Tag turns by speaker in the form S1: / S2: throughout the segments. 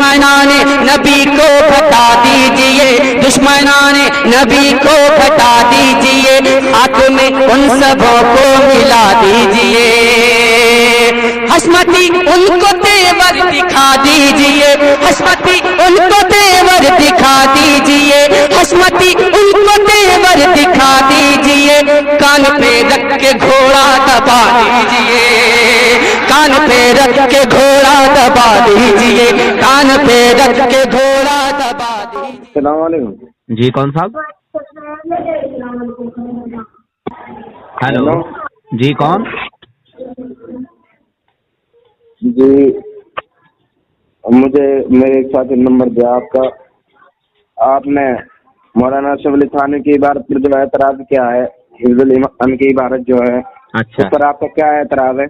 S1: दुश्मनाने नबी को बता दीजिए, दुश्मनाने नबी को बता दीजिए, हाथ में उन सबों को मिला दीजिए। हस्मती उनको तेवर दिखा दीजिए, हस्मती उनको तेवर दिखा दीजिए, हस्मती उनको तेवर दिखा दीजिए। कान पे रख के घोड़ा दबा दीजिए, कान पे रख के घोड़ा दबा दीजिए, कान पे रख के घोड़ा दबा दीजिए।
S2: अस्सलाम वालेकुम
S3: जी, कौन साहब? हेलो जी, कौन?
S2: जी, मुझे मेरे एक साथी नंबर दिया आपका। आपने मौलाना अशरफ अली थानवी की इबारत पर जो एतराज किया है, हिफ्जुल ईमान की इबारत जो है,
S3: अच्छा,
S2: उस पर आपका क्या एतराज है?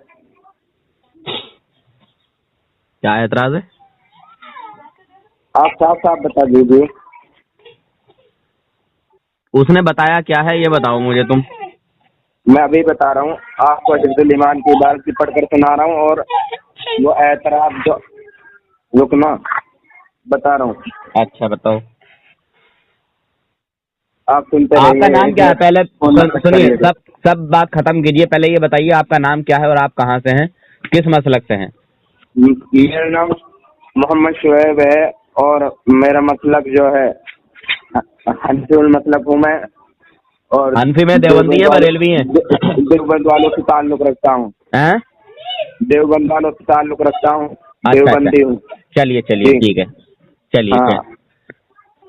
S3: क्या एतराज है?
S2: आप साफ साफ बता दीजिए।
S3: उसने बताया क्या है ये बताओ मुझे तुम।
S2: मैं अभी बता रहा हूँ आपको, हिफ्जुल ईमान की इबारत की पढ़कर सुना रहा हूँ और वो एतराज जो, रुकना, बता रहा हूँ।
S3: अच्छा बताओ।
S2: आप सुनते
S3: आपका नाम क्या है? पहले सुनिए,
S2: रहिए।
S3: सब बात खत्म कीजिए, पहले ये बताइए आपका नाम क्या है और आप कहाँ से हैं, किस मसलक से हैं?
S2: मेरा नाम मोहम्मद शुएब है और मेरा मसलक जो है हनफी मसलक हूँ मैं, और
S3: हनफी में देवबंदी है, बरेलवी है?
S2: देवबंद वालों से ताल्लुक रखता हूँ।
S3: हैं?
S2: देवबंद वालों से ताल्लुक रखता हूँ,
S3: अच्छा,
S2: देवबंदी हूँ।
S3: चलिए
S2: जी।
S3: ठीक है, चलिए।
S2: हाँ,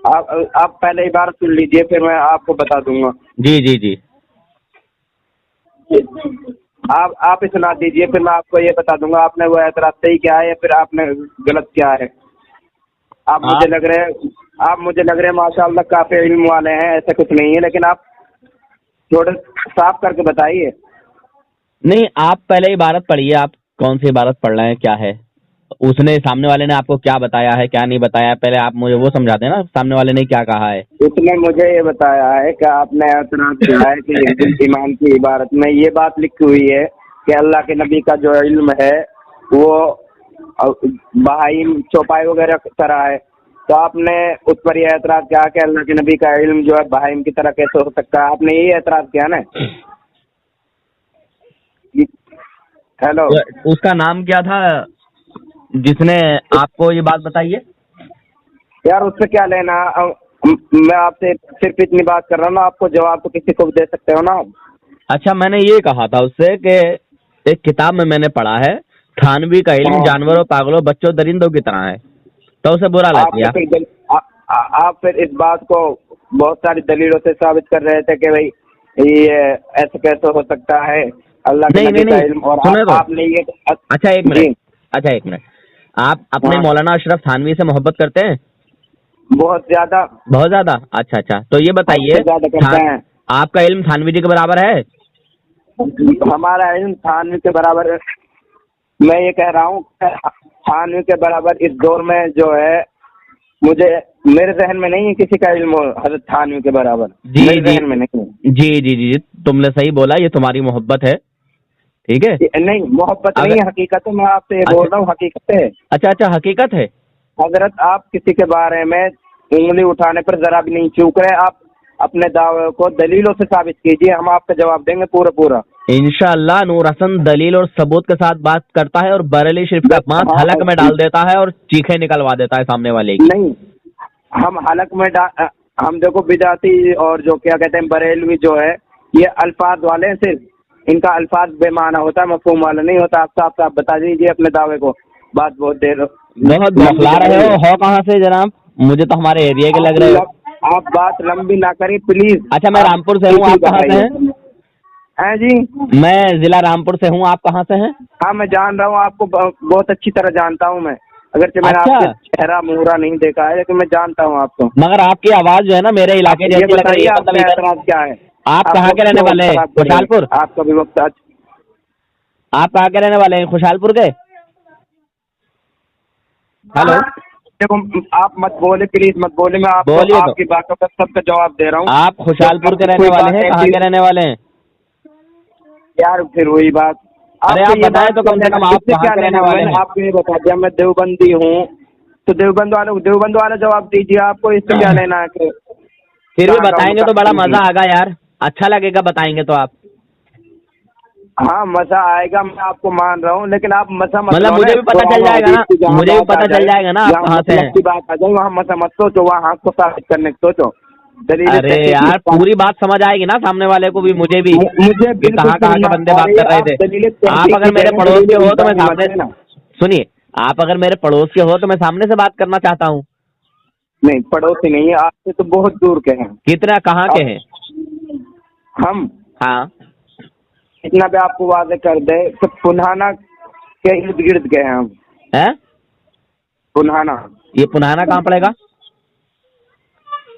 S2: आप पहले इबारत सुन लीजिए, फिर मैं आपको बता दूंगा।
S3: जी जी जी।
S2: आप ही सुना दीजिए, फिर मैं आपको ये बता दूंगा आपने वो एतराज सही क्या है या फिर आपने गलत क्या है। आप मुझे लग रहे हैं माशाअल्लाह काफी इल्म वाले हैं, ऐसा कुछ नहीं है, लेकिन आप थोड़ा साफ करके बताइए।
S3: नहीं, आप पहले इबारत पढ़िए, आप कौन सी इबारत पढ़ रहे हैं, क्या है, उसने सामने वाले ने आपको क्या बताया है क्या नहीं बताया, पहले आप मुझे वो समझा देना, सामने वाले ने क्या कहा है।
S2: उसने मुझे ये बताया है कि आपने एतराज किया है कि हिफ्जुल ईमान की इबारत में ये बात लिखी हुई है कि अल्लाह के नबी का जो इल्म है वो बहाइम चौपाई वगैरह तरह है, तो आपने उस पर यह एतराज किया कि अल्लाह के नबी का इल्म जो है बहाइम की तरह कैसे हो सकता है, आपने यही एतराज किया ना। हेलो,
S3: उसका नाम क्या था जिसने आपको ये बात बताई है?
S2: यार उससे क्या लेना, मैं आपसे सिर्फ इतनी बात कर रहा हूँ ना, आपको जवाब तो किसी को भी दे सकते हो ना।
S3: अच्छा, मैंने ये कहा था उससे कि एक किताब में मैंने पढ़ा है, थानवी का इल्म जानवरों, पागलों, बच्चों, दरिंदों की तरह है, तो उसे बुरा लग गया।
S2: आप फिर इस बात को बहुत सारी दलीलों से साबित कर रहे थे कि भाई ये ऐसे कैसे हो सकता है, अल्लाह के नबी का इल्म, और आपने ये।
S3: अच्छा एक मिनट, आप अपने मौलाना अशरफ थानवी से मोहब्बत करते हैं?
S2: बहुत ज्यादा।
S3: अच्छा, तो ये बताइए, आपका इल्म थानवी जी के बराबर है?
S2: हमारा इल्म थानवी के बराबर है। मैं ये कह रहा हूँ थानवी के बराबर इस दौर में जो है, मेरे जहन में नहीं है किसी का इल्म हज़रत थानवी के बराबर। मेरे जहन में नहीं है।
S3: जी, तुमने सही बोला, ये तुम्हारी मोहब्बत है, ठीक है?
S2: नहीं, मोहब्बत नहीं है, हकीकत है, मैं आपसे ये बोल रहा हूँ, हकीकत है।
S3: अच्छा, हकीकत है।
S2: हजरत, आप किसी के बारे में उंगली उठाने पर जरा भी नहीं चूक रहे, आप अपने दावे को दलीलों से साबित कीजिए, हम आपका जवाब देंगे पूरा।
S3: इंशाअल्लाह। नूर हसन दलील और सबूत के साथ बात करता है और बरेली शरीफ का मांस हलक में डाल देता है और चीखे निकलवा देता है सामने वाले की।
S2: नहीं, हम हलक में हम देखो बिदाती और जो क्या कहते हैं बरेलवी जो है, ये अल्फाज वाले हैं, सिर्फ इनका अल्फाज बेमाना होता है, मफहूम वाला नहीं होता। आप साफ बता दीजिए अपने दावे को, बात बहुत देर
S3: बहुत बखला रहे हो कहाँ से जनाब? मुझे तो हमारे एरिया के लग रहे हो।
S2: आप बात लंबी ना करें प्लीज।
S3: अच्छा, मैं रामपुर से हूँ, आप कहाँ से हैं?
S2: हैं जी,
S3: मैं जिला रामपुर से हूँ, आप कहाँ से हैं?
S2: हाँ, मैं जान रहा हूँ, आपको बहुत अच्छी तरह जानता हूँ मैं, अगर मैंने आपका चेहरा मुहरा नहीं देखा है, लेकिन मैं जानता हूँ आपको।
S3: मगर आपकी आवाज जो है ना मेरे इलाके जैसी लग रही है।
S2: आपका एतराज क्या है?
S3: आप कहाँ के रहने वाले हैं? खुशहालपुर।
S2: आपका भी वक्त
S3: आप कहाँ के रहने वाले हैं? खुशहालपुर के? हेलो,
S2: देखो आप मत बोले प्लीज, मत बोले, मैं आपको आपकी बातों का सबका जवाब दे रहा हूँ।
S3: आप खुशहालपुर के रहने वाले हैं? कहाँ के रहने वाले हैं
S2: यार? फिर वही बात,
S3: अरे आप बताएं तो कम से कम आप कहाँ के रहने वाले हैं?
S2: आपको ये बता दिया, मैं देवबंदी हूँ, तो देवबंद वाला जवाब दीजिए, आपको इससे क्या लेना है कि
S3: फिर भी बताएंगे तो बड़ा मजा आएगा यार, अच्छा लगेगा बताएंगे तो आप।
S2: हाँ मजा आएगा, मैं आपको मान रहा हूँ, लेकिन आप मजा मत
S3: मतलब
S2: लो
S3: मुझे
S2: ना,
S3: भी पता
S2: तो
S3: चल
S2: हम
S3: जाएगा ना,
S2: जहाँ
S3: मुझे भी
S2: बात
S3: पता
S2: आ
S3: चल
S2: जाए,
S3: जाएगा ना आप
S2: जहाँ
S3: कहाँ से
S2: मतलब
S3: हैं।
S2: की बात आ जाए वहाँ मजा मत सोचो, वहाँ हक को साबित करने की सोचो। दलील
S3: अरे यार पूरी बात समझ आएगी ना सामने वाले को भी, मुझे भी,
S2: मुझे
S3: कि
S2: बिल्कुल
S3: कहाँ कहाँ के बंदे बात कर रहे थे। आप अगर मेरे पड़ोस के हो तो मैं सामने, सुनिए, आप अगर मेरे पड़ोस के हो तो मैं सामने से बात करना चाहता हूँ।
S2: नहीं, पड़ोसी नहीं है, आपसे तो बहुत दूर के हैं।
S3: कितना कहाँ के हैं
S2: हम?
S3: हाँ,
S2: इतना भी आपको वादे कर दे तो पुन्हाना के इर्द गिर्द के हैं हम।
S3: हैं?
S2: पुन्हाना?
S3: ये पुनाना कहाँ पड़ेगा?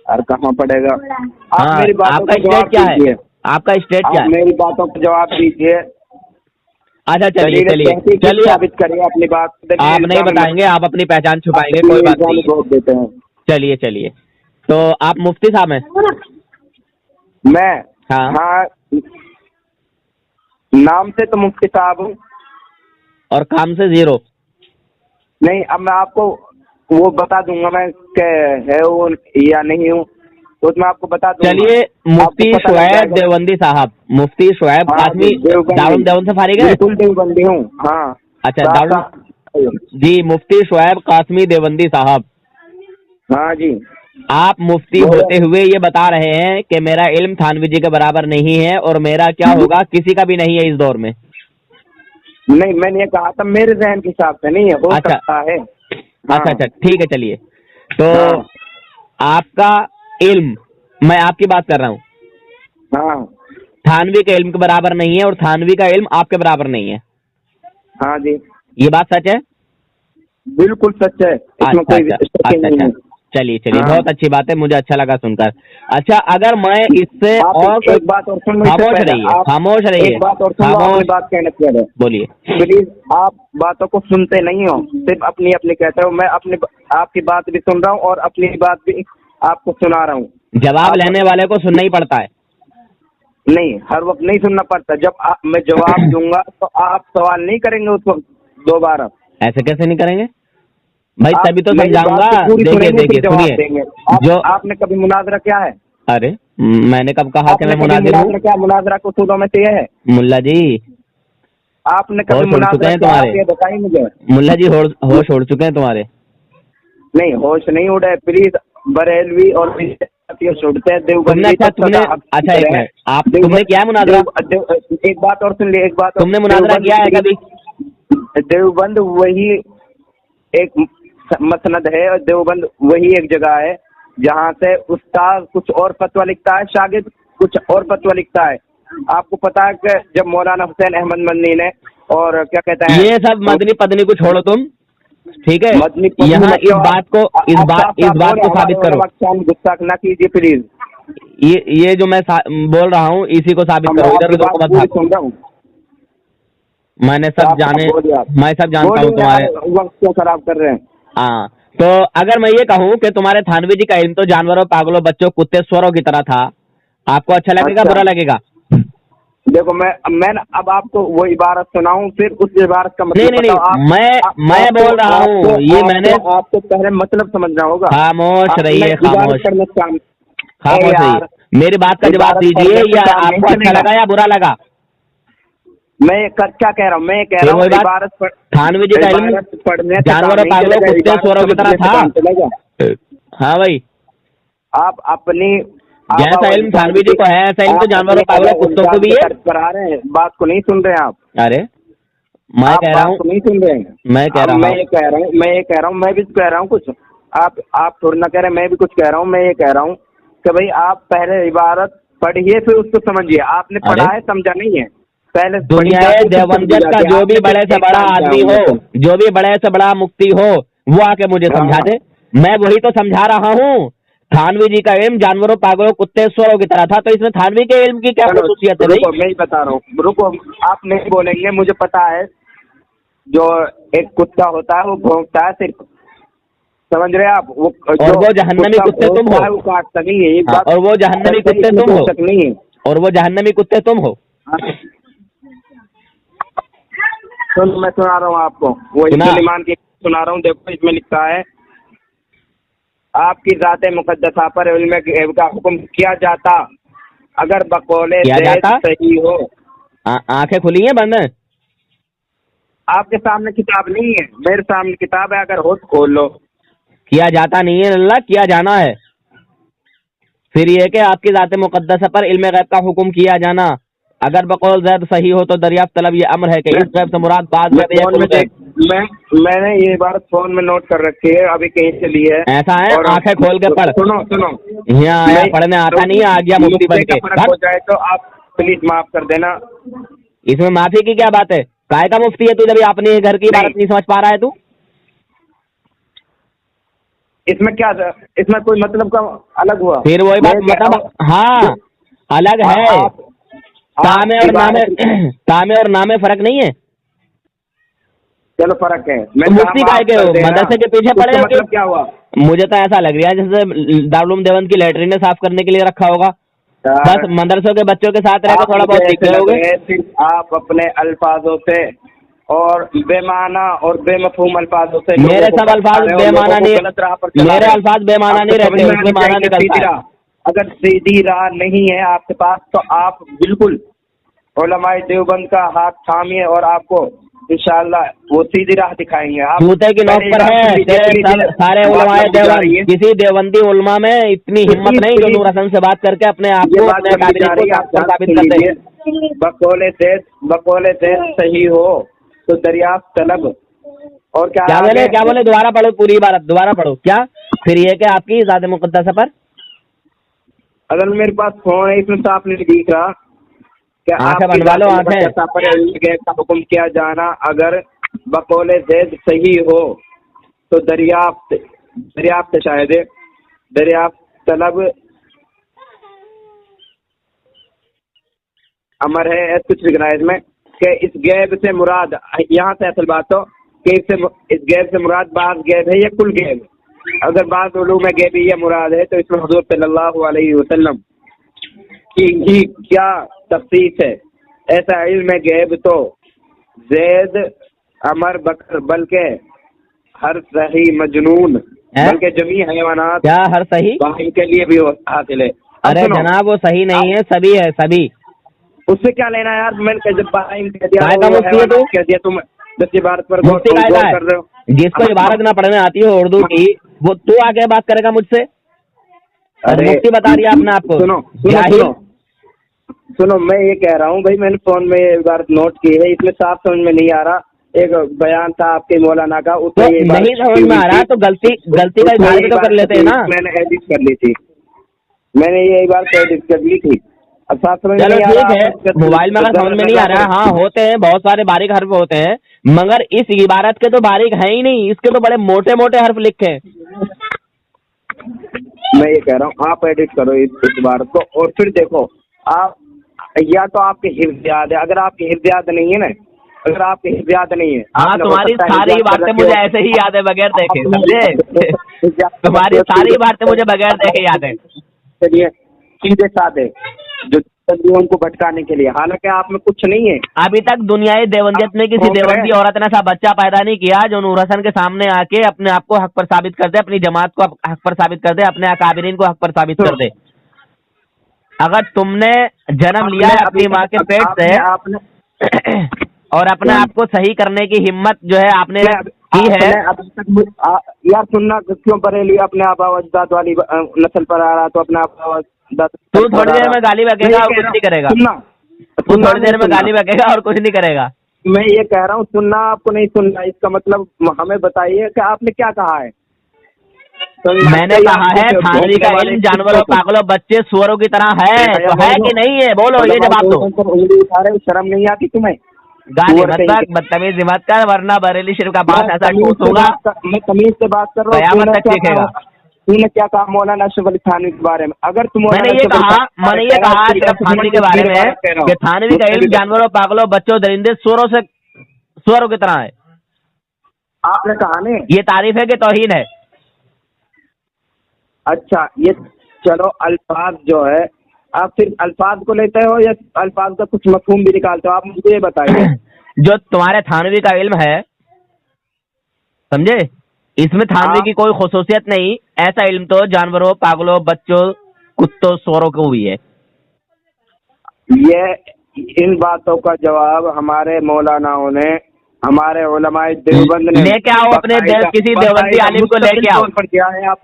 S2: और कहाँ पड़ेगा? आप
S3: हाँ,
S2: मेरी बातों
S3: आपका
S2: का जवाब
S3: स्टेट क्या है?
S2: दीजिए।
S3: आपका स्टेट क्या
S2: आप
S3: है?
S2: मेरी बातों का जवाब दीजिए।
S3: अच्छा चलिए
S2: दलील
S3: चलिए
S2: तहकीक
S3: चलिए,
S2: साबित करिए अपनी बात।
S3: आप नहीं बताएंगे, आप अपनी पहचान छुपाएंगे, कोई बात नहीं है।
S2: वोट देते हैं।
S3: चलिए चलिए, तो आप मुफ्ती साहब हैं?
S2: मैं?
S3: हाँ।
S2: हाँ, नाम से तो मुफ्ती साहब हूँ।
S3: और काम से जीरो?
S2: नहीं, अब मैं आपको वो बता दूंगा मैं कि है वो या नहीं हूँ, तो मैं आपको बता दूंगा।
S3: चलिए, मुफ्ती
S2: आपको पता लग
S3: शुएब
S2: जाएगा।
S3: देवबंदी साहब, मुफ्ती शुएब
S2: हाँ,
S3: कासमी दारुल देवबंद से फारिग है?
S2: बिल्कुल देवबंदी हूँ। हाँ।
S3: अच्छा, दारुल जी, मुफ्ती शुएब कासमी देवबंदी साहब,
S2: हाँ जी।
S3: आप मुफ्ती
S2: बोलो।
S3: होते हुए ये बता रहे हैं कि मेरा इल्म थानवी जी के बराबर नहीं है, और मेरा क्या होगा किसी का भी नहीं है इस दौर में।
S2: नहीं, मैंने ये कहा था मेरे जहन के हिसाब से नहीं है, हो
S3: अच्छा।
S2: सकता है। हाँ।
S3: अच्छा, ठीक है, चलिए, तो
S2: हाँ।
S3: आपका इल्म, मैं आपकी बात कर रहा हूँ,
S2: हाँ।
S3: थानवी के इल्म के बराबर नहीं है, और थानवी का इल्म आपके बराबर नहीं है।
S2: हाँ जी,
S3: ये बात सच है?
S2: बिल्कुल सच है, इसमें कोई शक नहीं है।
S3: चलिए चलिए,
S2: हाँ।
S3: बहुत अच्छी बात है, मुझे अच्छा लगा सुनकर। अच्छा, अगर मैं इससे
S2: आप
S3: और
S2: एक बात और सुन लो, इससे
S3: खामोश
S2: पहले
S3: रहिए,
S2: आप
S3: खामोश रहिए,
S2: एक बात और सुन लो, अपनी बात कहने से पहले
S3: बोलिए।
S2: प्लीज। आप बातों को सुनते नहीं हो, सिर्फ अपनी अपनी कहते हो। मैं अपनी आपकी बात भी सुन रहा हूँ और अपनी बात भी आपको सुना रहा हूँ।
S3: जवाब लेने वाले को सुनना ही पड़ता है।
S2: नहीं, हर वक्त नहीं सुनना पड़ता। जब मैं जवाब दूंगा तो आप सवाल नहीं करेंगे उसको दोबारा।
S3: ऐसे कैसे नहीं करेंगे भाई, तभी तो
S2: मेरी बात
S3: समझाऊंगा।
S2: को पूरी
S3: देखिए
S2: सुनेंगे,
S3: देखिए,
S2: फिर जवाब
S3: सुनिए,
S2: देंगे।
S3: जो
S2: आपने कभी मुनाजरा क्या है?
S3: अरे मैंने कब कहा कि
S2: आपने
S3: मैं
S2: कभी
S3: मुनाजिर हूँ?
S2: मुनाजरा क्या? मुनाजरा को सूदों में से है।
S3: मुल्ला जी,
S2: आपने कभी
S3: होश उड़ चुके
S2: मुनाजरा
S3: हैं
S2: क्या है?
S3: तुम्हारे,
S2: ये बताइए मुझे।
S3: मुल्ला जी, होश उड़ चुके हैं तुम्हारे।
S2: नहीं, होश नहीं उड़े प्लीज। बरेलवी और छुड़ते हैं देवबंदी।
S3: अच्छा एक मिनट, आप तुमने किया है मुनाजरा?
S2: एक बात और सुन ली, एक बात।
S3: तुमने मुनाजरा किया है कभी?
S2: देवबंद वही एक मसनद है, और देवबंद वही एक जगह है जहाँ से उस्ताद कुछ और फतवा लिखता है, शागिर्द कुछ और फतवा लिखता है। आपको पता है कि जब मौलाना हुसैन अहमद मदनी ने, और क्या कहते हैं,
S3: ये सब मदनी पदनी को छोड़ो तुम, ठीक है?
S2: मदनी
S3: यहाँ इस बात को साबित करो।
S2: गुस्सा ना कीजिए प्लीज।
S3: ये जो मैं बोल रहा हूँ इसी को साबित करो, इधर उधर को मत भागो।
S2: सुन रहा हूँ,
S3: मैं सब जानता हूँ तुम्हारे
S2: वक्त क्यों खराब कर रहे हैं।
S3: हाँ, तो अगर मैं ये कहूँ कि तुम्हारे थानवी जी का इल्म तो जानवरों, पागलों, बच्चों, कुत्ते, स्वरों की तरह था, आपको अच्छा लगेगा?
S2: अच्छा।
S3: बुरा लगेगा?
S2: देखो, मैं अब आपको वो इबारत सुनाऊं, फिर उस इबारत का मतलब
S3: नहीं, मैं बोल रहा हूँ, ये मैंने
S2: आपको पहले मतलब समझना होगा।
S3: खामोश रहिए, खामोश रहिए, मेरी बात का जवाब दीजिए, या आपको अच्छा लगा या बुरा लगा?
S2: मैं क्या कह रहा हूँ? मैं कह रहा हूँ इबारत
S3: थानवी जी का इल्म जानवरों, पागलों, कुत्ते, स्वरों की तरह था। हाँ भाई,
S2: आप अपनी
S3: जैसा इल्म थानवी जी को है, ऐसा इल्म तो जानवरों, पागलों, कुत्तों को भी है।
S2: करा रहे हैं, बात को नहीं सुन रहे हैं आप।
S3: अरे मैं कह रहा हूँ,
S2: नहीं सुन रहे हैं।
S3: मैं कह रहा हूँ,
S2: मैं ये कह रहा हूँ, मैं भी कह रहा हूँ कुछ। आप थोड़ा ना कह रहे, मैं भी कुछ कह रहा हूँ। मैं ये कह रहा हूँ कि भाई आप पहले इबारत पढ़िए, फिर उसको समझिए। आपने पढ़ा है, समझा नहीं है। पहले
S3: दुनिया देवबंदियत का जो भी बड़े से बड़ा आदमी हो, जो भी बड़े से बड़ा मुफ्ती हो, वो आके मुझे समझा दे। मैं वही तो समझा रहा हूँ। थानवी जी का इल्म जानवरों, पागलों, कुत्ते, स्वरों की तरह था, तो इसमें थानवी के इल्म की क्या खुसूसियत है?
S2: रुको, मैं ही बता रहा हूँ। रुको, आप नहीं बोलेंगे, मुझे पता है। जो एक कुत्ता होता है वो भौंकता है सिर्फ, समझ रहे हैं आप?
S3: वो जहन्नमी कुत्ते तुम हो।
S2: वो काटता नहीं है, एक बात।
S3: और वो जहन्नमी कुत्ते तुम हो।
S2: नहीं है।
S3: और वो जहन्नमी कुत्ते तुम हो।
S2: मैं सुना रहा हूँ आपको, वो ईमान की सुना रहा हूँ। देखो, इसमें लिखा है आपकी ज़ात मुकद्दसा पर इल्म गैब का हुक्म किया जाता अगर बकौले
S3: किया
S2: ज़ैद
S3: जाता?
S2: सही हो।
S3: आंखें खुली हैं बंद हैं?
S2: आपके सामने किताब नहीं है, मेरे सामने किताब है, अगर हो तो खोल लो।
S3: किया जाता नहीं है अल्लाह, किया जाना है। फिर ये कि आपकी ज़ात मुकद्दसा पर इल्म गैब का हुक्म किया जाना अगर बकौल ज़ैद सही हो तो दरियाफ्त तलब ये अम्र है कि इस गैब से मुराद बात
S2: मैं
S3: गैब या
S2: फोन
S3: कुल
S2: में
S3: गैब।
S2: मैंने ये बात फोन में नोट कर रखी है, अभी कहीं से ली है।
S3: ऐसा है,
S2: और
S3: आंखें खोल के पढ़।
S2: सुनो सुनो,
S3: यहाँ आया पढ़ने आता नहीं है, आ गया मुफ्ती बन
S2: मुझसे
S3: के।
S2: का फर्क हो जाए तो आप प्लीज माफ कर देना।
S3: इसमें माफी की क्या बात है? काय का मुफ्ती है तू जब अपने घर की बात नहीं समझ पा रहा है तू?
S2: इसमें क्या, इसमें कोई मतलब का अलग हुआ?
S3: फिर वही बात मतलब, हाँ अलग है। तामे और नामे तामे और नामे फर्क नहीं है।
S2: चलो फर्क है।
S3: तो मुफ्ती काय के हो? मदरसे के पीछे पड़े हो?
S2: मतलब क्या हुआ?
S3: मुझे तो ऐसा लग रहा है जैसे दारुल उलूम देवबंद की लैट्रिन साफ करने के लिए रखा होगा, बस मदरसों के बच्चों के साथ रहकर थोड़ा बहुत सीख रहे होगे।
S2: सिर्फ आप अपने अल्फाजों से और बेमाना और बेमफहूम अल्फाजों से
S3: मेरे सब अल्फाज बेमाना नहीं, मेरे अल्फाज बेमाना नहीं रहते, उसमें माना निकलता है।
S2: अगर सीधी राह नहीं है आपके पास तो आप बिल्कुल उलमाए देवबंद का हाथ थामिए और आपको इंशाअल्लाह वो सीधी राह दिखाएंगे। आप
S3: जूते की नोक पर है तेरे सब सारे उलमाए देवबंद। किसी देवबंदी उलमा में इतनी हिम्मत नहीं जो नूर हसन से बात करके अपने आप को अपने काबिलियत को साबित कर दे।
S2: बकौले से सही हो तो दरियाफ्त तलब। और क्या
S3: बोले दोबारा पढ़ो, पूरी इबारत दोबारा पढ़ो। क्या फिर ये कि आपकी ज़ात मुक़द्दसा पर,
S2: अगर मेरे पास फोन है इसमें साफ नहीं दिख रहा कि
S3: आंखें बनवा लो, आंखें
S2: पर का हुक्म किया जाना अगर बकौले ज़ैद सही हो तो दरियाफ्त शायद दरियाफ्त तलब अमर है। ऐसा कुछ लिखना है इसमें कि इस गैब से मुराद, यहाँ से असल बात हो कि इस गैब से मुराद बाज़ गैब है या कुल गैब। अगर बाज़ उलूम में गैबिय्या मुराद है तो इसमें हुज़ूर सल्लल्लाहु अलैहि वसल्लम की ही क्या तफ़सीस है। ऐसा इल्म गैब तो ज़ैद अमर बकर बल्कि हर सही मजनून बल्कि जमी हैवानात
S3: क्या हर सही
S2: के लिए भी हासिल है।
S3: अरे जनाब वो सही नहीं है, सभी है सभी।
S2: उससे क्या लेना यार? मैंने जब कह दिया तुम 10 इबारत पर गौर कर रहे हो।
S3: जिसको इबारत ना पढ़ने आती हो उर्दू की वो तू आके बात करेगा मुझसे? और मुफ्ती बता रही है अपने आपको।
S2: सुनो मैं ये कह रहा हूँ भाई, मैंने फोन में इबारत नोट की है, इसमें साफ समझ में नहीं आ रहा। एक बयान था आपके मौलाना का, उसमें
S3: तो नहीं समझ में आ रहा तो गलती का इबारत तो कर लेते हैं ना।
S2: मैंने एडिट कर ली थी, मैंने ये इबारत एडिट कर ली थी। अब साफ समझ
S3: चलो ठीक है, मोबाइल में अगर समझ में नहीं आ रहा, हाँ होते हैं बहुत सारे बारीक हर्फ होते हैं, मगर इस इबारत के तो बारीक है ही नहीं, इसके तो बड़े मोटे मोटे हर्फ लिखे हैं।
S2: मैं ये कह रहा हूँ आप एडिट करो इस इबारत को और फिर देखो आप, या तो आपके हिफ्ज़ याद है, अगर आपकी हिफ्ज़ याद नहीं है ना, अगर आपकी हिफ्ज़ याद नहीं है,
S3: हाँ तुम्हारी सारी बातें मुझे ऐसे ही याद है बगैर देखे, समझे? तुम्हारी सारी बातें मुझे बगैर देखे याद है।
S2: चलिए सीधे साधे जो उनको भटकाने के लिए, हालांकि आप में कुछ नहीं है।
S3: अभी तक दुनियाई देवंदियत में किसी देवंदी औरत ने ऐसा बच्चा पैदा नहीं किया जो नूर हसन के सामने आके अपने आप को हक पर साबित कर दे, अपनी जमात को हक पर साबित कर दे, अपने अकाबिरीन को हक पर साबित कर दे। अगर तुमने जन्म लिया है अपनी माँ के पेट से और अपने आप को सही करने की हिम्मत जो है आपने की है।
S2: यार सुनना क्यों बरेली अपने आप अजदाद वाली नस्ल पर आ रहा तो अपने आप
S3: तू थोड़ी देर में गाली बकेगा और कुछ नहीं करेगा। तू थोड़ी देर में गाली बकेगा और कुछ नहीं करेगा।
S2: मैं ये कह रहा हूँ सुनना आपको नहीं सुनना, इसका मतलब हमें बताइए कि आपने क्या कहा है।
S3: मैंने कहा है थानवी का इल्म जानवरों पागलों बच्चे सुअरों की तरह है, तो है कि नहीं है? बोलो ये जवाब दो।
S2: शर्म नहीं आती तुम्हें?
S3: गाली मतलब बदतमीजी मत कर वरना बरेली शरीफ का बात ऐसा होगा।
S2: मैं तमीज से बात कर रहा हूँ। तूने क्या कहा मौलाना अशरफ अली थानवी के बारे में? अगर तुम
S3: मैंने ये कहा अशरफ थानवी के बारे में कि थानवी का इल्म जानवरों पागलों बच्चों दरिंदे सुअरों की तरह है।
S2: आपने कहा नहीं?
S3: ये तारीफ है कि तौहीन है?
S2: अच्छा ये चलो अल्फाज जो है आप सिर्फ अल्फाज को लेते हो या अल्फाज का कुछ मफहूम भी निकालते हो? आप मुझे ये बताइए।
S3: जो तुम्हारे थानवी का इल्म है समझे, इसमें थानवी की कोई खुसूसियत नहीं। ऐसा इल्म तो जानवरों, पागलों, बच्चों, कुत्तों, सूअरों को भी है।
S2: ये इन बातों का जवाब हमारे मौलानाओं ने, हमारे उलमाए देवबंद ने
S3: लेके आओ अपने किसी देवबंदी आलिम को लेके आओ,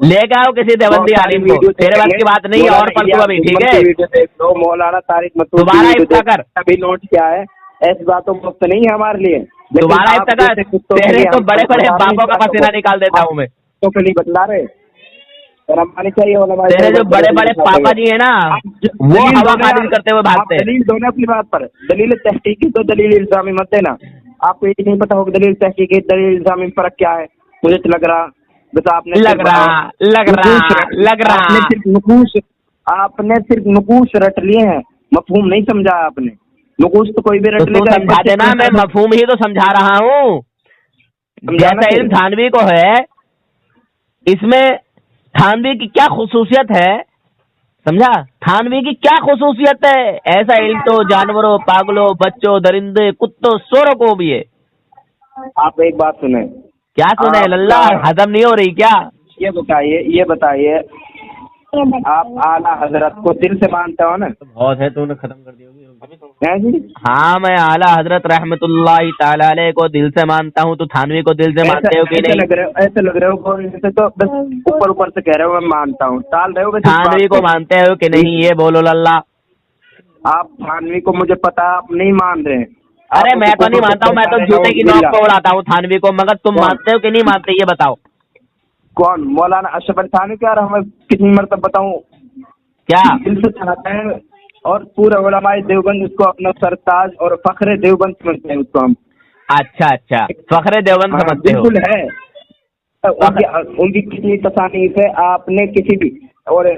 S3: लेके आओ किसी देवबंदी आलिम को। तेरे बस की बात नहीं है और पलटू अभी, ठीक है।
S2: तो मौलाना तारिक मसूद
S3: दोबारा इफ्ता कर,
S2: अभी नोट किया है, ऐसी बातों मुफ्त नहीं है हमारे लिए।
S3: दोबारा इफ्ता कर, तेरे तो बड़े बड़े बापों का पसीना निकाल देता हूँ मैं।
S2: तो के लिए बतला रहे चाहिए।
S3: तेरे जो बड़े बड़े पापा जी है ना, वो हवा खारिज करते हुए भागते हैं।
S2: दलील दो ना अपनी बात पर। दलील तहकीकी तो दलील इल्जामी मत देना। आपको ये नहीं पता होगा दलील तहकीकी दलील इल्जामी में फर्क क्या है? मुझे तो लग रहा बस आपने आपने सिर्फ नुकूश रट लिए हैं, मफहूम नहीं समझा आपने। नुकूश तो कोई भी रट लेगा।
S3: समझा देना, मैं मफहूम ही तो समझा रहा हूँ। जैसा इल्म थानवी को है, इसमें थानवी की क्या खुसूसियत है, समझा? थानवी की क्या खुसूसियत है? ऐसा इल्म तो जानवरों, पागलों, बच्चों, दरिंदे, कुत्तों, सूअरों को भी है।
S2: आप एक बात सुने।
S3: क्या सुने लल्ला? हजम नहीं हो रही क्या?
S2: ये बताइए आप आला हजरत को दिल से मानते हो ना?
S3: बहुत है, तूने खत्म कर दी होगी।
S2: जी?
S3: हाँ, मैं आला हजरत रहमतुल्लाहि ताला अलैह को दिल से मानता हूँ। तो थानवी को दिल से मानते हो कि नहीं?
S2: ऐसे लग रहे हो जैसे तो बस ऊपर से कह रहे हो मैं मानता हूँ, टाल रहे हो।
S3: थानवी को मानते हो कि नहीं, ये बोलो लल्ला।
S2: आप थानवी को, मुझे पता आप नहीं मान रहे।
S3: अरे मैं तो नहीं मानता हूँ, मैं तो जूते की नोक पे उड़ाता हूँ थानवी को। मगर तुम मानते हो कि नहीं मानते, ये बताओ।
S2: कौन? मौलाना अशरफ अली थानवी? क्या हमें कितनी मरतब बताऊं? क्या दिल से चाहते हैं और पूरे उलमाए देवबंद उसको अपना सरताज और फखरे देवबंद समझते हैं उसको हम।
S3: अच्छा, फखरे देवबंद समझते हो?
S2: बिल्कुल है। उनकी कितनी तसानीफ है आपने किसी भी। और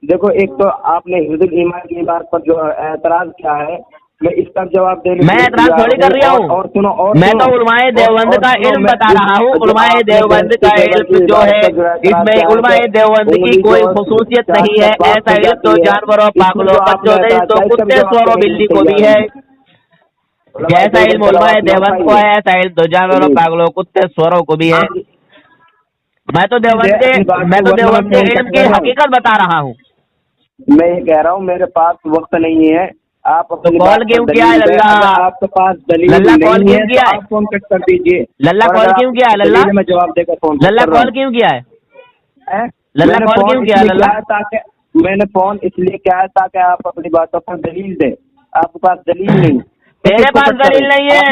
S2: देखो, एक तो आपने हिफ्जुल ईमान की बात पर जो एतराज किया है, मैं इसका जवाब देने,
S3: मैं एतराज थोड़ी कर रहा हूँ।
S2: और सुनो,
S3: मैं तो उलमाए देवबंद का इल्म बता रहा हूँ। उलमाए देवबंद का इल्म जो है, इसमें उलमाए देवबंद की कोई खुसूसियत नहीं है। ऐसा इल्म तो जानवरों, पागलों, बच्चों, तो कुत्ते, सूअरों, बिल्ली को भी है। जैसा इल्म उलमाए देवबंद को है, ऐसा इल्म तो जानवरों, पागलों, कुत्ते, सूअरों को भी है। मैं तो देवबंद के इल्म की हकीकत बता रहा हूँ।
S2: मैं ये कह रहा हूँ मेरे पास वक्त नहीं है। आप
S3: तो कॉल क्यों किया है लल्ला?
S2: आपके पास दलील
S3: लल्ला कॉल क्यों किया है?
S2: आप फोन कट कर दीजिए।
S3: लल्ला कॉल क्यों किया है? लल्ला
S2: मैं जवाब देकर फोन
S3: लल्ला कॉल क्यों किया है? लल्ला कॉल क्यों किया है? लल्ला
S2: ताकि मैंने फोन इसलिए किया है ताकि आप अपनी बातों पर दलील दें। आपके पास दलील नहीं।
S3: तेरे पास दलील नहीं है।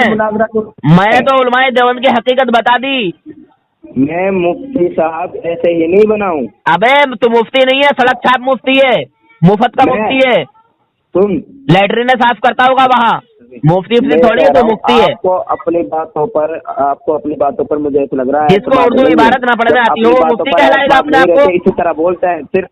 S3: मैंने तो उलमाए देवबंद की हकीकत बता दी।
S2: मैं मुफ्ती साहब ऐसे ही नहीं बनाऊं।
S3: अबे तू मुफ्ती नहीं है, सड़क छाप मुफ्ती है, मुफ्त का मुफ्ती है।
S2: तुम
S3: लैटरिन साफ करता होगा वहाँ। मुफ्ती थोड़ी है, तो मुफ्ती है।
S2: आपको अपनी बातों पर मुझे ऐसा लग रहा है
S3: जिसको उर्दू इबारत ना पढ़ने आती हो, मुफ्ती कहलाएगा अपने आप को।
S2: इसी तरह बोलते हैं सिर्फ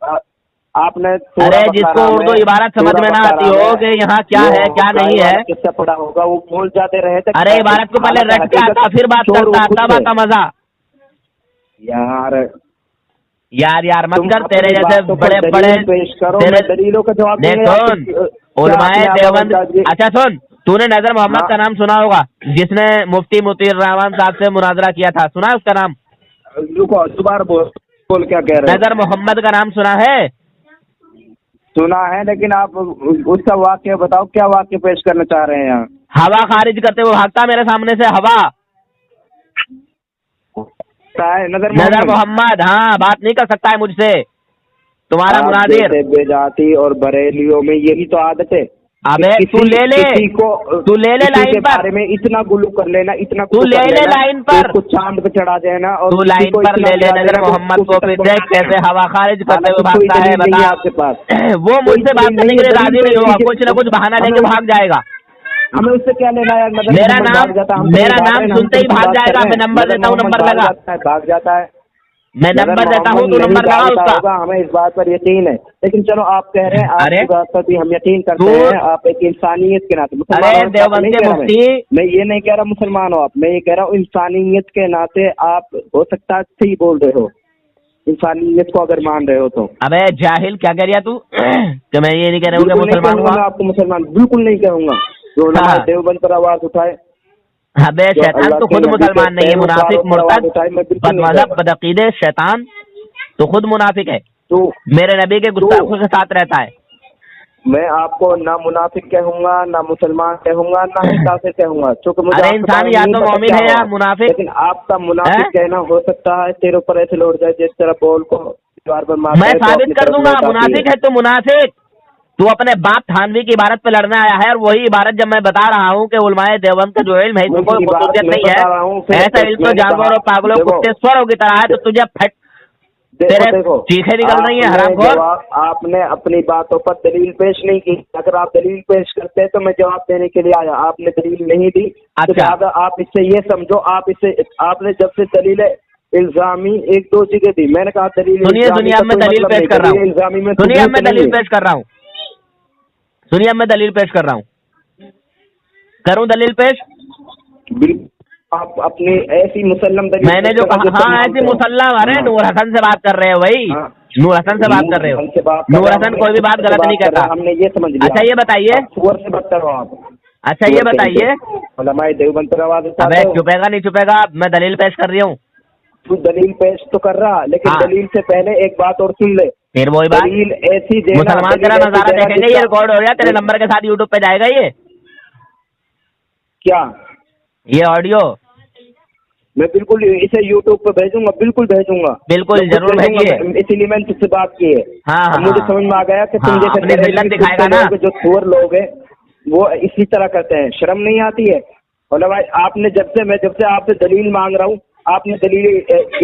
S2: आपने।
S3: अरे जिसको उर्दू इबारत समझ में ना आती हो कि यहाँ क्या है क्या नहीं है,
S2: किससे पढ़ा होगा, वो बोल जाते रहे थे।
S3: अरे इबारत को पहले रट के आता, फिर बात करता, तब आता मजा। यार मत कर। तेरे जैसे बड़े
S2: पेश करो, दलीलों का जवाब
S3: सुन। उलमाए देवबंद, अच्छा सुन, तूने नजर मोहम्मद का नाम सुना होगा, जिसने मुफ्ती मुतीर रहमान साहब से मुनाजरा किया था, सुना है उसका नाम?
S2: रुको, दोबारा बोल क्या कह रहे हो?
S3: नजर मोहम्मद का नाम सुना है?
S2: सुना है, लेकिन आप उसका वाक्य बताओ, क्या वाक्य पेश करना चाह रहे हैं यहाँ?
S3: हवा खारिज करते हुए भागता मेरे सामने से हवा। नजर मोहम्मद, हाँ, बात नहीं कर सकता है मुझसे। तुम्हारा मुनाजिर।
S2: बेजाती और बरेलियों में यही तो आदत है।
S3: अबे तू ले ले लाइन पर
S2: में इतना गुल्लू कर लेना, इतना
S3: तू ले ले लाइन पर,
S2: कुछ चांद पे चढ़ा देना। और
S3: तू लाइन पर ले ले नजर मोहम्मद को, फिर देख कैसे हवा खारिज करते हुए भागता है। बता
S2: आपके पास
S3: वो मुझसे बात करने के लिए राजी नहीं होगा, कुछ न कुछ बहाना लेके भाग जाएगा।
S2: हमें उससे क्या लेना है?
S3: मेरा नाम सुनते ही भाग जाएगा। मैं नंबर देता हूँ, नंबर लगा।
S2: भाग जाता है।
S3: मैं नंबर देता हूँ, तो नंबर लगा उसका।
S2: हमें इस बात पर यकीन है, लेकिन चलो आप कह रहे हैं, आपकी बात पर भी हम यकीन करते हैं। आप एक इंसानियत के नाते मैं ये नहीं कह रहा मुसलमान हो आप, मैं ये कह रहा हूँ इंसानियत के नाते आप हो सकता है सही बोल रहे हो, इंसानियत को अगर मान रहे हो तो।
S3: अबे जाहिल, क्या कह रहा तू? कि मैं ये नहीं कह रहा हूँ मुसलमान हूँ।
S2: आपको मुसलमान बिल्कुल नहीं कहूँगा जो देवबंद पर आवाज उठाए।
S3: अबे शैतान, तू खुद मुसलमान नहीं है, मुनाफिक, मुर्तद, बदमज़हब, बदअकीदे, शैतान, तो खुद मुनाफिक है।
S2: तो
S3: मेरे नबी के गुस्ताखों के साथ रहता है।
S2: मैं आपको ना मुनाफिक कहूंगा, ना मुसलमान कहूंगा, ना ही काफिर कहूंगा, क्योंकि मुझे
S3: अरे
S2: आपके
S3: इंसान
S2: बारे में
S3: या
S2: नहीं
S3: तो
S2: पता
S3: मोमिन
S2: क्या
S3: है या
S2: हुआ।
S3: मुनाफिक।
S2: लेकिन आपका मुनाफिक
S3: हैं?
S2: कहना हो सकता है, तेरे ऊपर ऐसे लौट जाए जिस तरह बॉल को दीवार पर मारता
S3: मैं
S2: है तो
S3: साबित
S2: अपनी
S3: कर
S2: तरफ
S3: दूंगा,
S2: लौटाती
S3: मुनाफिक है तो मुनाफिक। तू अपने बाप थानवी की इबारत पे लड़ने आया है, और वही इबारत जब मैं बता रहा हूँ कि उलमाए देवबंद का जो इल्म है इसमें कोई खसूसियत नहीं
S2: बता रहा हूँ,
S3: है,
S2: फिर
S3: ऐसा इल्म तो
S2: मैंने
S3: जानवरों
S2: कहा,
S3: और पागलों,
S2: देखो,
S3: कुत्ते, स्वरों की तरह है, तो तुझे फट तेरे
S2: देखो
S3: चीखें निकल रही है हरामखोर।
S2: आपने अपनी बातों पर दलील पेश नहीं की। अगर आप दलील पेश करते तो मैं जवाब देने के लिए आया, आपने दलील नहीं दी। तो
S3: अच्छा।
S2: लिहाजा आप इससे ये समझो, आपने जब से दलील इल्जामी एक दो जगह दी, मैंने कहा दलील
S3: सुनिए
S2: इल्जामी
S3: सुनिए,
S2: का
S3: अब मैं
S2: कोई
S3: दलील
S2: मतलब
S3: पेश
S2: नहीं,
S3: कर रहा
S2: दलील
S3: हूँ।
S2: इल्जामी में
S3: सुनिए, अब
S2: सबूत
S3: मैं
S2: नहीं
S3: दलील
S2: है।
S3: पेश कर रहा हूँ। सुनिए, अब मैं दलील पेश कर रहा हूँ। करूँ दलील पेश?
S2: बिल्कुल, आप अपनी ऐसी मुसल्लम दलील
S3: मैंने
S2: पेश
S3: जो
S2: करना
S3: कहा,
S2: जिससे
S3: हाँ ऐसी
S2: मानते हो।
S3: मुसल्लम, अरे
S2: हाँ।
S3: नूर हसन से बात कर रहे हो भाई,
S2: हाँ।
S3: नूर हसन से बात कर रहे हो।
S2: हमसे बात कर
S3: नूर
S2: रहे हो,
S3: हसन कोई भी बात गलत नहीं कहता।
S2: हमने ये समझ लिया।
S3: अच्छा ये बताइए,
S2: आप सुअर से बदतर हो आप।
S3: अच्छा ये बताइए,
S2: उलमाए देवबंद पर आवाज उठाते
S3: अबे
S2: हो।
S3: चुपेगा नहीं चुपेगा, मैं दलील पेश कर रही हूँ।
S2: तू दलील पेश तो कर रहा, लेकिन
S3: हाँ।
S2: दलील से पहले एक बात और सुन ले।
S3: फिर वही बात,
S2: दलील ऐसी देना,
S3: मुसलमान
S2: दलील
S3: तेरा
S2: ऐसी
S3: नजारा
S2: देना
S3: देखेंगे, ये
S2: जिसका-
S3: रिकॉर्ड हो गया, तेरे नंबर के साथ यूट्यूब पे जाएगा
S2: क्या
S3: ये ऑडियो।
S2: मैं बिल्कुल इसे यूट्यूब पे भेजूंगा, बिल्कुल भेजूंगा,
S3: बिल्कुल,
S2: मैं
S3: जरूर
S2: भेजूंगा,
S3: भेजिए।
S2: इसीलिए मैंने तुझसे बात की है।
S3: हाँ, हाँ,
S2: अब मुझे
S3: हाँ।
S2: समझ में आ गया कि तुम
S3: हाँ,
S2: जैसे
S3: अपनी
S2: बरेलवी
S3: जिल्लत
S2: कुत्ते
S3: दिखाएगा ना।
S2: लोग, जो सुअर लोग हैं, वो इसी तरह करते हैं। शर्म नहीं आती है? और भाई आपने जब से आपसे दलील मांग रहा हूँ, आपने दलील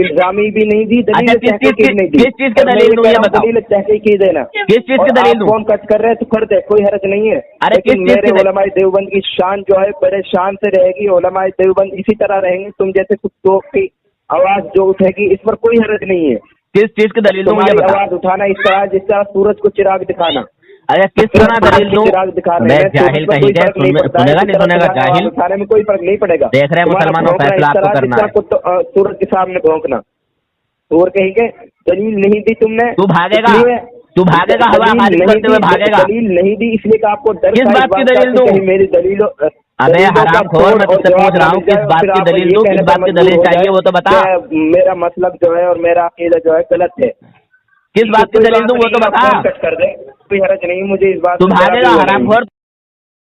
S2: इल्जामी भी नहीं दी, दलील
S3: अच्छा, किस
S2: तहकीकी नहीं दी।
S3: चीज की
S2: और मैं
S3: दलील
S2: ये
S3: दूं
S2: कह
S3: ये
S2: रहा हूं,
S3: बताओ।
S2: दलील तहकीकी देना।
S3: किस चीज
S2: और
S3: की दलील
S2: आप
S3: दूं?
S2: फोन कट कर रहे हैं तो कर दे, कोई हर्ज नहीं है।
S3: अरे
S2: लेकिन
S3: किस चीज
S2: मेरे
S3: की दलील?
S2: उलमाए देवबंद की शान जो है बड़े शान से रहेगी। उलमाए देवबंद इसी तरह रहेंगे, तुम जैसे कुत्तों की आवाज जो उठेगी, इस पर कोई हर्ज नहीं है।
S3: किस चीज की दलील दूं ये
S2: तुम्हारी
S3: बता।
S2: आवाज उठाना इस तरह जिस तरह सूरज को चिराग दिखाना।
S3: अरे किस तरह दलील दूं?
S2: चिराग दिखा रहे
S3: मैं
S2: हैं,
S3: जाहिल
S2: कोई
S3: कहीं के,
S2: फर्क नहीं पड़ता है।
S3: सुनेगा नहीं सुनेगा जाहिल।
S2: उठाने में कोई फर्क नहीं पड़ेगा।
S3: देख रहे हैं
S2: तुम्हारा
S3: मुसलमानों,
S2: भौंकना
S3: फैसला
S2: इस
S3: आपको
S2: तरह
S3: करना
S2: जिस
S3: है।
S2: तरह सूरज के सामने भौंकना। और कहेंगे दलील नहीं दी तुमने,
S3: तू भागेगा,
S2: इसलिए
S3: तू भागेगा, हवा
S2: दलील
S3: खारिज
S2: नहीं
S3: करते हुए
S2: दी,
S3: भागेगा।
S2: दलील नहीं दी इसलिए कि आपको डर
S3: किस
S2: था,
S3: बात
S2: इस
S3: की
S2: का
S3: दलील
S2: कि
S3: दूं?
S2: कहीं मेरी दलीलों
S3: अबे हरामखोर, मैं तुझसे पूछ रहा हूँ किस बात की दलील दूं, किस बात की दलील चाहिए वो तो बता।
S2: मेरा मतलब जो है और मेरा अकीदा जो है गलत है।
S3: किस बात की दलील दूं वो तो बता।
S2: कट कर दे, कोई हर्ज नहीं मुझे इस बात
S3: तू
S2: से, जरा भी
S3: भागेगा
S2: वो नहीं।
S3: हरामखोर।